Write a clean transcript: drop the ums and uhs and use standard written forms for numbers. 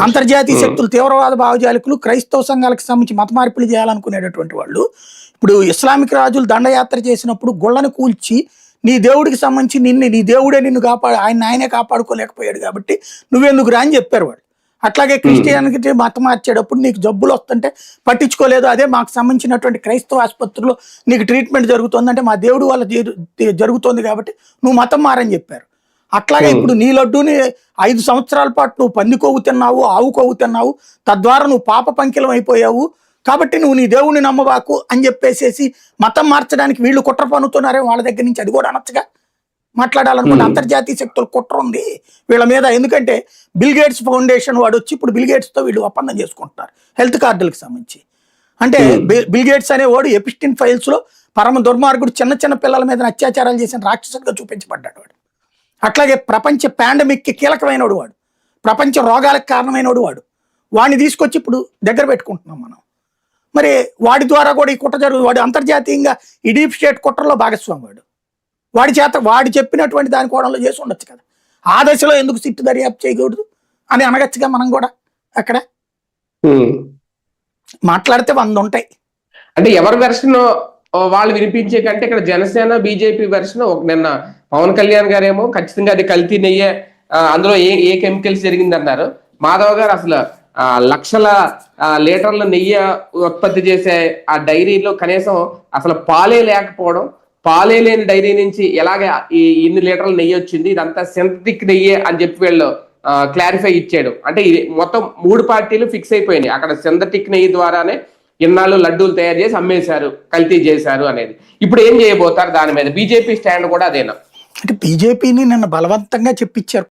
అంతర్జాతీయ శక్తులు, తీవ్రవాద భావజాలికులు, క్రైస్తవ సంఘాలకు సంబంధించి మత మార్పిడి చేయాలనుకునేటటువంటి వాళ్ళు ఇప్పుడు ఇస్లామిక్ రాజులు దండయాత్ర చేసినప్పుడు గుళ్ళను కూల్చి నీ దేవుడికి సంబంధించి నీ దేవుడే నిన్ను ఆయనే కాపాడుకోలేకపోయాడు కాబట్టి నువ్వెందుకు రా అని చెప్పారు వాళ్ళు. అట్లాగే క్రిస్టియానిటీ మతం మార్చేటప్పుడు నీకు జబ్బులు వస్తుంటే పట్టించుకోలేదు, అదే మాకు సంబంధించినటువంటి క్రైస్తవ ఆసుపత్రిలో నీకు ట్రీట్మెంట్ జరుగుతుందంటే మా దేవుడు వల్ల జరుగుతుంది కాబట్టి నువ్వు మతం మారని చెప్పారు. అట్లాగే ఇప్పుడు నీ లడ్డూని 5 సంవత్సరాల పాటు నువ్వు పంది కొవ్వు తిన్నావు, ఆవు కొవ్వు తిన్నావు, తద్వారా నువ్వు పాప పంకిలం అయిపోయావు కాబట్టి నువ్వు నీ దేవుడిని నమ్మవాకు అని చెప్పేసేసి మతం మార్చడానికి వీళ్ళు కుట్ర పన్నుతున్నారే వాళ్ళ దగ్గర నుంచి, అది కూడా అనొచ్చుగా. మాట్లాడాలనుకుంటే అంతర్జాతీయ శక్తుల కుట్ర ఉంది వీళ్ళ మీద. ఎందుకంటే బిల్ గేట్స్ ఫౌండేషన్ వాడు వచ్చి ఇప్పుడు బిల్ గేట్స్తో వీళ్ళు ఒప్పందం చేసుకుంటున్నారు హెల్త్ కార్డులకు సంబంధించి. అంటే బిల్ గేట్స్ అనేవాడు ఎపిస్టిన్ ఫైల్స్లో పరమ దుర్మార్గుడు, చిన్న చిన్న పిల్లల మీద అత్యాచారాలు చేసిన రాక్షసుడిగా చూపించబడ్డాడు వాడు. అట్లాగే ప్రపంచ పాండమిక్కి కీలకమైనడు వాడు, ప్రపంచ రోగాలకు కారణమైనడు వాడు. వాడిని తీసుకొచ్చి ఇప్పుడు దగ్గర పెట్టుకుంటున్నాం మనం. మరి వాడి ద్వారా కూడా ఈ కుట్ర జరుగుతుంది. వాడు అంతర్జాతీయంగా ఈ డీప్ స్టేట్ కుట్రలో భాగస్వామి వాడు. వాడి చెప్పినటువంటి దాని కోణంలో చేసి ఉండొచ్చు కదా. ఆ దశలో ఎందుకు సిట్టు దర్యాప్తు చేయకూడదు అని అనగచ్చుగా మనం కూడా. అక్కడ మాట్లాడితే 100 ఉంటాయి. అంటే ఎవరి వెర్షన్ వాళ్ళు వినిపించే కంటే ఇక్కడ జనసేన బీజేపీ వెర్షన్. నిన్న పవన్ కళ్యాణ్ గారేమో ఖచ్చితంగా అది కల్తీ నెయ్యే, అందులో ఏ కెమికల్స్ జరిగిందన్నారు. మాధవ్ గారు అసలు లక్షల లీటర్ల నెయ్యి ఉత్పత్తి చేసే ఆ డైరీలో కనీసం అసలు పాలే లేకపోవడం, పాలే లేని డైరీ నుంచి ఎలాగ ఇన్ని లీటర్ల నెయ్యి వచ్చింది, ఇదంతా సింథటిక్ నెయ్యే అని చెప్పి వీళ్ళు క్లారిఫై ఇచ్చాడు. అంటే ఇది మొత్తం 3 పార్టీలు ఫిక్స్ అయిపోయినాయి. అక్కడ సింథటిక్ నెయ్యి ద్వారానే ఇన్నాళ్ళు లడ్డూలు తయారు చేసి అమ్మేశారు, కల్తీ చేశారు అనేది. ఇప్పుడు ఏం చేయబోతారు దాని మీద? బీజేపీ స్టాండ్ కూడా అదేనా? అంటే బీజేపీని నిన్న బలవంతంగా చెప్పించారు.